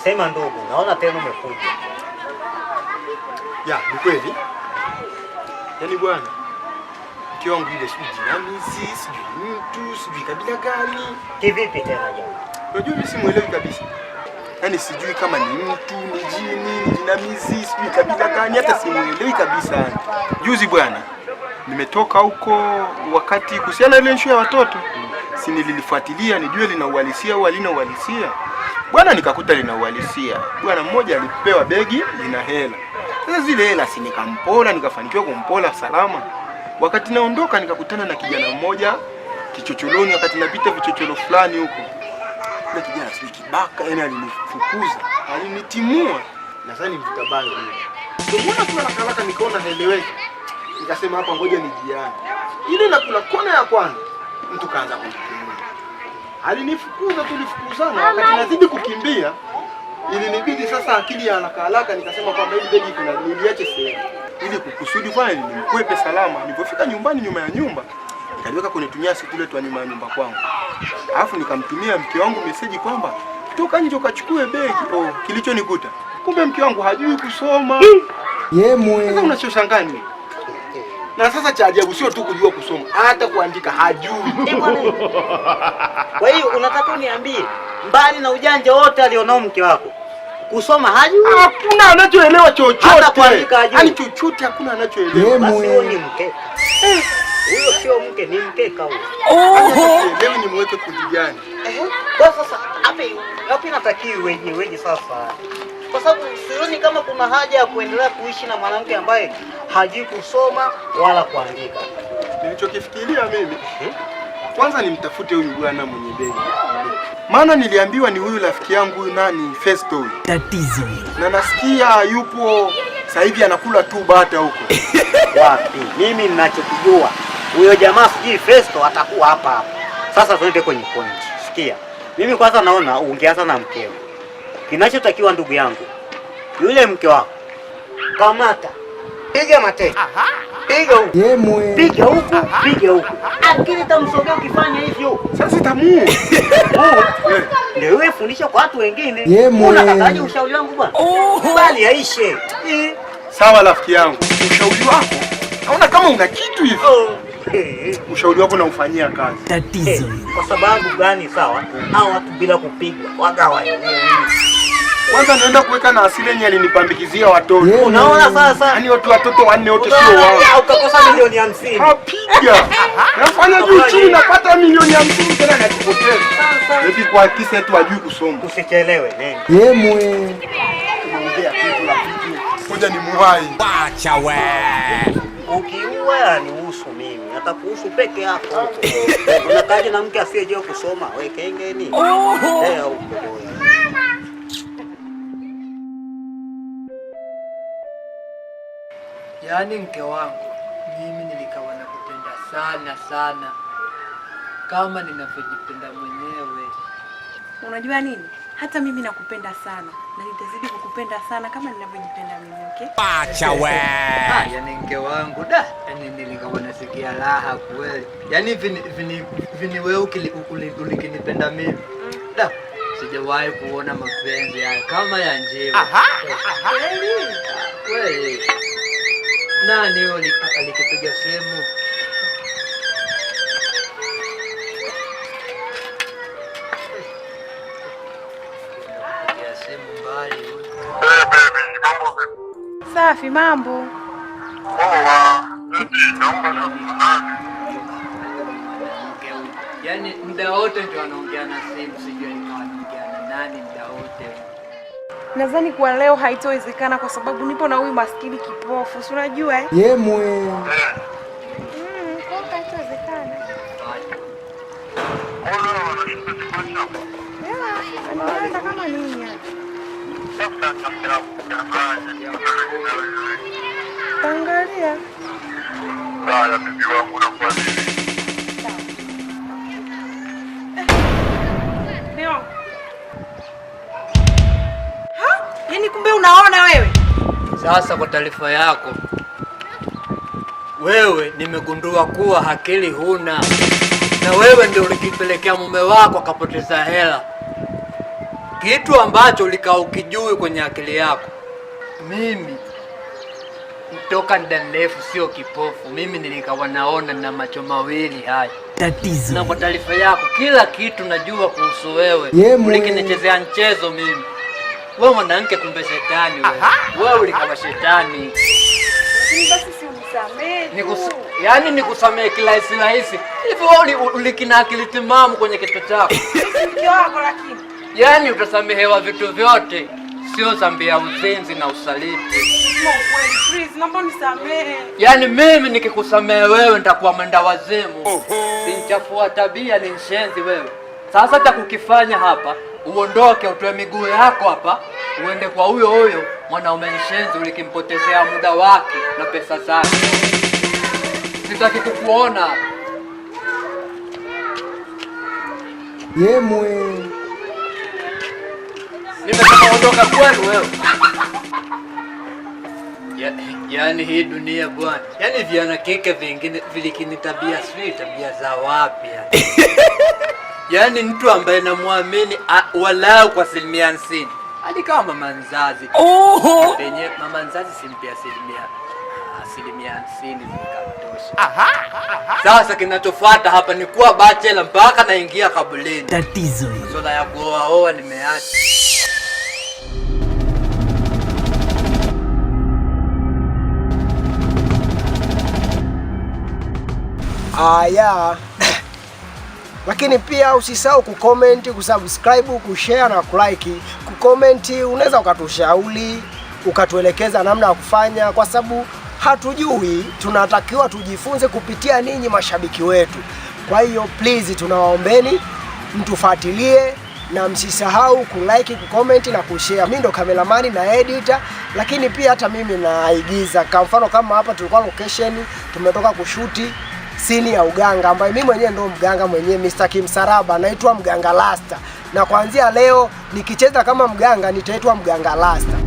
Sema ndugu, naona tena umekuja. Ya, ni kweli. Yaani bwana, mke wangu ile sijui jinamizi, sijui mtu, sijui kabila gani. Kivipi tena jana? Unajua mimi simuelewi kabisa. Yaani sijui kama ni mtu, ni jini, ni jinamizi, sijui kabila gani, hata simuelewi kabisa. Juzi bwana, nimetoka huko wakati kuhusiana ile issue ya watoto. Si nililifuatilia nijue lina uhalisia au halina uhalisia. Bwana nikakuta lina uhalisia. Bwana mmoja alipewa begi lina hela. Sasa zile hela si nikampola, nikafanikiwa kumpola salama. Wakati naondoka nikakutana na kijana mmoja kichocholoni, wakati napita vichocholo fulani huko. Yule kijana si kibaka, yani alinifukuza, alinitimua. Nadhani mvuta bangi yule. Mbona kuna nakalaka nikaona haeleweki. Nikasema hapa ngoja nijiane. Ile nakula kona ya kwanza mtu kaanza kunitimua. Alinifukuza, tulifukuzana, wakati nazidi kukimbia ilinibidi sasa akili ya haraka nikasema kwamba hili begi kuna niliache sehemu ili kukusudi fanya nimkwepe salama. Nilipofika nyumbani, nyuma ya nyumba nikaliweka kwenye tunyasi tule tu nyuma ya nyumba kwangu. Alafu nikamtumia mke wangu message kwamba toka nje ukachukue begi. Oh, kilichonikuta kumbe mke wangu hajui kusoma. Sasa unachoshangaa nini? Na sasa cha ajabu sio tu kujua kusoma, hata kuandika hajui. Kwa hiyo unataka uniambie mbali na ujanja wote alionao mke wako, kusoma hajui? Hakuna anachoelewa chochote. Hata kuandika hajui. Yaani chochote hakuna anachoelewa. Basi huyo ni mke. Huyo sio mke, ni mkeka huyo. Leo ni mweke kundi gani? Kwa sasa hapa inatakiwa weje sasa. Kwa sababu sioni kama kuna haja ya kuendelea kuishi na mwanamke ambaye hajui kusoma wala kuandika. Nilichokifikiria mimi, kwanza nimtafute huyu bwana mwenye begi. Maana niliambiwa ni huyu rafiki yangu huyu nani Festo. Tatizo. Na nasikia yupo sasa hivi anakula tu bata huko. Wapi? Mimi ninachokijua huyo jamaa sijui Festo atakuwa hapa. Sasa tuende kwenye point. Sikia. Mimi kwanza naona ungeanza na mkeo. Kinachotakiwa ndugu yangu, yule mke wako kamata, piga mateke, piga huko, piga huko, piga huko. Akili tamsogea ukifanya hivyo. Sasa tamu. Ndio wewe fundisha kwa watu wengine. Unatakaje ushauri wangu bwana? Bali yaishe. Sawa rafiki yangu. Ushauri wako naona kama una kitu hivi. Ushauri wako naufanyia kazi. Tatizo. Kwa sababu gani? Sawa, hao watu bila kupigwa wagawa wenyewe. Kwanza naenda kuweka na asili yenye alinipambikizia watoto. Unaona sasa? Yaani watoto wanne wote sio wao. Ukakosa milioni 50. Hapiga. Nafanya juu chini napata milioni 50 tena nakipoteza. Eti kwa kisa tu ajui kusoma. Usichelewe nini? Tunaongea kitu la kitu. Ngoja ni muhai. Acha wewe. Ukiua ni uhusu mimi. Atakuhusu peke yako. Unakaje na mke asiyejua kusoma? Wewe kengeni. Yaani mke wangu, mimi nilikawa nakupenda sana sana kama ninavyojipenda mwenyewe. Unajua nini? Hata mimi nakupenda sana na nitazidi kukupenda sana kama ninavyojipenda mimi, okay? Acha wewe. Yaani mke wangu, yaani nilikawa nasikia raha kweli. Yaani vini wewe ulikinipenda mimi. Sijawahi kuona mapenzi haya kama ya njiwa. Kweli. Nani alikipiga simu? Ya simu mbali. Safi, mambo. Yaani muda wote ndio anaongea na simu, sijui anaongea na nani muda wote. Nadhani kwa leo haitowezekana kwa sababu nipo na huyu maskini kipofu. Si unajua eh? Kwa haitowezekana. Anaanza kama nini hapa? Tangalia. Bibi wangu na kwa nini? Yaani kumbe unaona wewe? Sasa kwa taarifa yako, wewe nimegundua kuwa akili huna, na wewe ndio ulikipelekea mume wako akapoteza hela. kitu ambacho ulikaa ukijui kwenye akili yako. Mimi toka muda mrefu sio kipofu. Mimi nilikawa naona na macho mawili haya. Tatizo. Na kwa taarifa yako, kila kitu najua kuhusu wewe. Ulikinichezea mchezo mimi. Wewe mwanamke kumbe shetani wewe. Wewe ulikawa shetani. Basi si unisamehe. Yaani nikusamehe kirahisi rahisi. Hivi wewe ulikina akili timamu kwenye kichwa chako. Mke wako lakini. Yaani utasamehewa vitu vyote. Sio dhambi ya uzinzi na usaliti. Please, naomba unisamehe. Yaani mimi nikikusamehe wewe nitakuwa mwenda wazimu. Sinchafua tabia ni nshenzi wewe. Sasa cha kukifanya hapa, uondoke utoe miguu yako hapa, uende kwa huyo mwanaume nshenzi ulikimpotezea muda wake na pesa zake. Sitaki kukuona. Yemwe. Nimesema ondoka kwenu wewe. Yaani hii dunia bwana. Yaani viana kike vingine vilikini tabia sweet, tabia za wapi yani. Yaani mtu ambaye namwamini walau kwa 50%. Hadi kama mama mzazi. Penye mama mzazi simpia 50% zikamtosha. Sasa kinachofuata hapa ni kuwa bachelor mpaka naingia kabuleni. Tatizo hilo. Swala ya kuoa nimeacha. Aya. Lakini pia usisahau kucomment, kusubscribe, kushare na kulike. Kucomment unaweza ukatushauri, ukatuelekeza namna ya kufanya kwa sababu hatujui, tunatakiwa tujifunze kupitia ninyi mashabiki wetu. Kwa hiyo please tunawaombeni mtufuatilie na msisahau kulike, kucomment na kushare. Mimi ndo cameraman na editor, lakini pia hata mimi naigiza. Kwa mfano kama hapa tulikuwa location, tumetoka kushuti sini ya uganga ambaye mimi mwenyewe ndo mganga mwenyewe, Mr. Kimsaraba, naitwa Mganga Rasta. Na kuanzia leo nikicheza kama mganga nitaitwa Mganga Rasta.